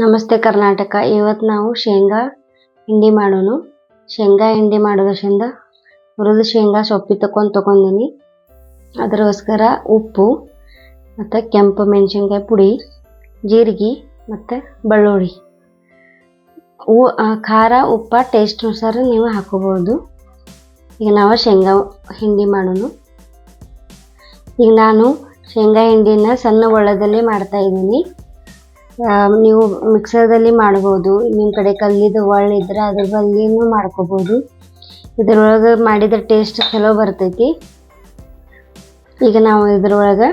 ನಮಸ್ತೆ ಕರ್ನಾಟಕ. ಇವತ್ತು ನಾವು ಶೇಂಗಾ ಹಿಂಡಿ ಮಾಡೋಣ. ಶೇಂಗಾ ಹಿಂಡಿ ಮಾಡೋದ್ರಿಂದ ಹುರಿದ ಶೇಂಗಾ ಸೊಪ್ಪಿ ತೊಗೊಂಡಿನಿ. ಅದಕ್ಕೋಸ್ಕರ ಉಪ್ಪು ಮತ್ತು ಕೆಂಪು ಮೆಣಸಿನ್ಕಾಯಿ ಪುಡಿ, ಜೀರಿಗೆ ಮತ್ತು ಬೆಳ್ಳುಳ್ಳಿ. ಖಾರ ಉಪ್ಪು ಟೇಸ್ಟ್ ಅನುಸಾರ ನೀವು ಹಾಕೋಬೋದು. ಈಗ ನಾವು ಶೇಂಗಾ ಹಿಂಡಿ ಮಾಡೋಣ. ಈಗ ನಾನು ಶೇಂಗಾ ಹಿಂಡಿನ ಸಣ್ಣ ಒಳ್ಳದಲ್ಲಿ ಮಾಡ್ತಾಯಿದ್ದೀನಿ. ನೀವು ಮಿಕ್ಸರ್ದಲ್ಲಿ ಮಾಡ್ಬೋದು. ನಿಮ್ಮ ಕಡೆ ಕಲ್ಲಿದ್ದು ಒಳ್ಳಿದ್ರೆ ಅದ್ರ ಬಲ್ಲಿನೂ ಮಾಡ್ಕೋಬೋದು. ಇದರೊಳಗೆ ಮಾಡಿದ ಟೇಸ್ಟ್ ಚಲೋ ಬರ್ತೈತಿ. ಈಗ ನಾವು ಇದ್ರೊಳಗೆ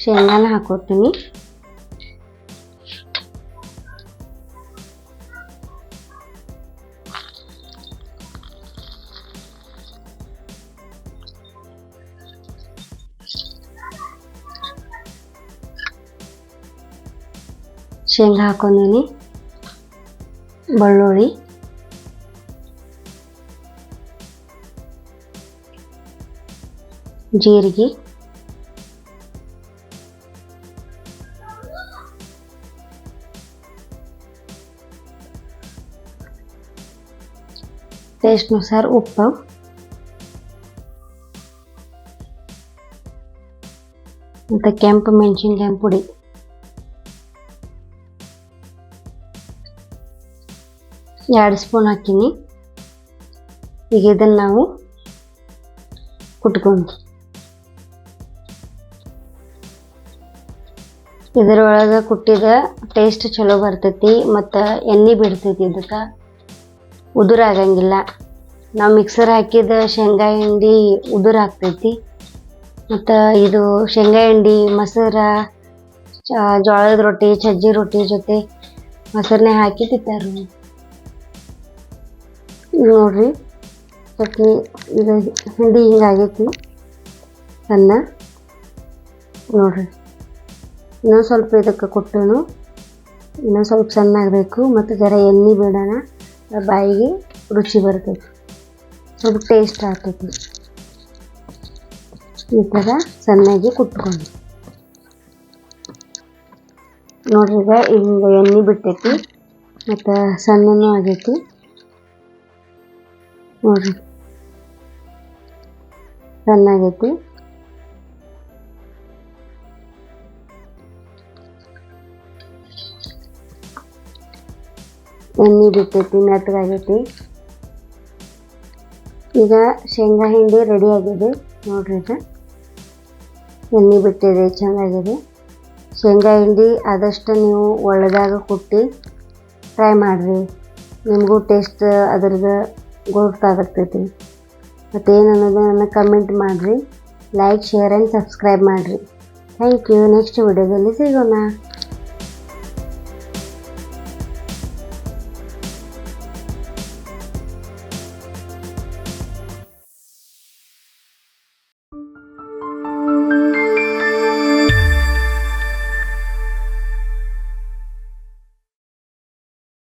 ಶೇಂಗಾನ ಹಾಕೋತೀನಿ. ಶೇಂಗಾ ಹಾಕೊಂಡಿನಿ, ಬೆಳ್ಳುಳ್ಳಿ, ಜೀರಿಗೆ, ಟೇಸ್ಟ್ ಅನುಸಾರ ಉಪ್ಪು, ಮತ್ತು ಕೆಂಪು ಮೆಣಸಿನ್ಕಾಯಿ ಪುಡಿ. 2 ಸ್ಪೂನ್ ಹಾಕಿನಿ. ಈಗ ಇದನ್ನು ನಾವು ಕುಟ್ಕೊಂಡು ಇದರೊಳಗೆ ಕುಟ್ಟಿದ ಟೇಸ್ಟ್ ಚಲೋ ಬರ್ತೈತಿ ಮತ್ತು ಎಣ್ಣೆ ಬಿಡ್ತೈತಿ. ಇದಕ್ಕೆ ಉದುರಾಗಂಗಿಲ್ಲ. ನಾವು ಮಿಕ್ಸರ್ ಹಾಕಿದ ಶೇಂಗಾ ಹಿಂಡಿ ಉದುರಾಗ್ತೈತಿ. ಮತ್ತು ಇದು ಶೇಂಗಾ ಹಿಂಡಿ ಮೊಸರು, ಜೋಳದ ರೊಟ್ಟಿ, ಸಜ್ಜಿ ರೊಟ್ಟಿ ಜೊತೆ ಮೊಸರನ್ನೇ ಹಾಕಿ ತಿಂತಾರೆ. ಈಗ ನೋಡ್ರಿ, ಚಟ್ನಿ ಇದು ಹಿಂಡಿ ಹಿಂಗಾಗೈತಿ ಸಣ್ಣ. ನೋಡ್ರಿ, ಇನ್ನೊಂದು ಸ್ವಲ್ಪ ಇದಕ್ಕೆ ಕೊಟ್ಟನು. ಇನ್ನೊಂದು ಸ್ವಲ್ಪ ಸಣ್ಣ ಆಗಬೇಕು ಮತ್ತು ಜರ ಎಣ್ಣೆ ಬಿಡೋಣ. ಬಾಯಿಗೆ ರುಚಿ ಬರ್ತೈತಿ, ಸ್ವಲ್ಪ ಟೇಸ್ಟ್ ಆಗ್ತೈತಿ. ಈ ಥರ ಸಣ್ಣಗೆ ಕುಟ್ಕೊಂಡು ನೋಡ್ರಿ. ಈಗ ಹಿಂಗೆ ಎಣ್ಣೆ ಬಿಟ್ಟೈತಿ ಮತ್ತು ಸಣ್ಣನೂ ಆಗೈತಿ. ನೋಡ್ರಿ, ಚೆನ್ನಾಗೈತಿ. ಎಣ್ಣೆ ಬಿಟ್ಟೈತಿ, ಮೆತ್ತಗಾಗೈತಿ. ಈಗ ಶೇಂಗಾ ಹಿಂಡಿ ರೆಡಿ ಆಗಿದೆ. ನೋಡ್ರಿ, ಈಗ ಎಣ್ಣೆ ಬಿಟ್ಟಿದೆ, ಚೆನ್ನಾಗಿದೆ. ಶೇಂಗಾ ಹಿಂಡಿ ಆದಷ್ಟು ನೀವು ಒಳ್ಳೆದಾಗ ಕುಟ್ಟಿ ಟ್ರೈ ಮಾಡಿರಿ. ನಿಮಗೂ ಟೇಸ್ಟ್ ಅದ್ರದ್ದು ಗೊತ್ತಾಗ್ತೈತಿ. ಮತ್ತು ಏನು ಅನ್ನೋದು ನನ್ನ ಕಮೆಂಟ್ ಮಾಡಿರಿ. ಲೈಕ್, ಶೇರ್ ಆ್ಯಂಡ್ ಸಬ್ಸ್ಕ್ರೈಬ್ ಮಾಡಿರಿ. Thank you. ನೆಕ್ಸ್ಟ್ ವಿಡಿಯೋದಲ್ಲಿ ಸಿಗೋಣ.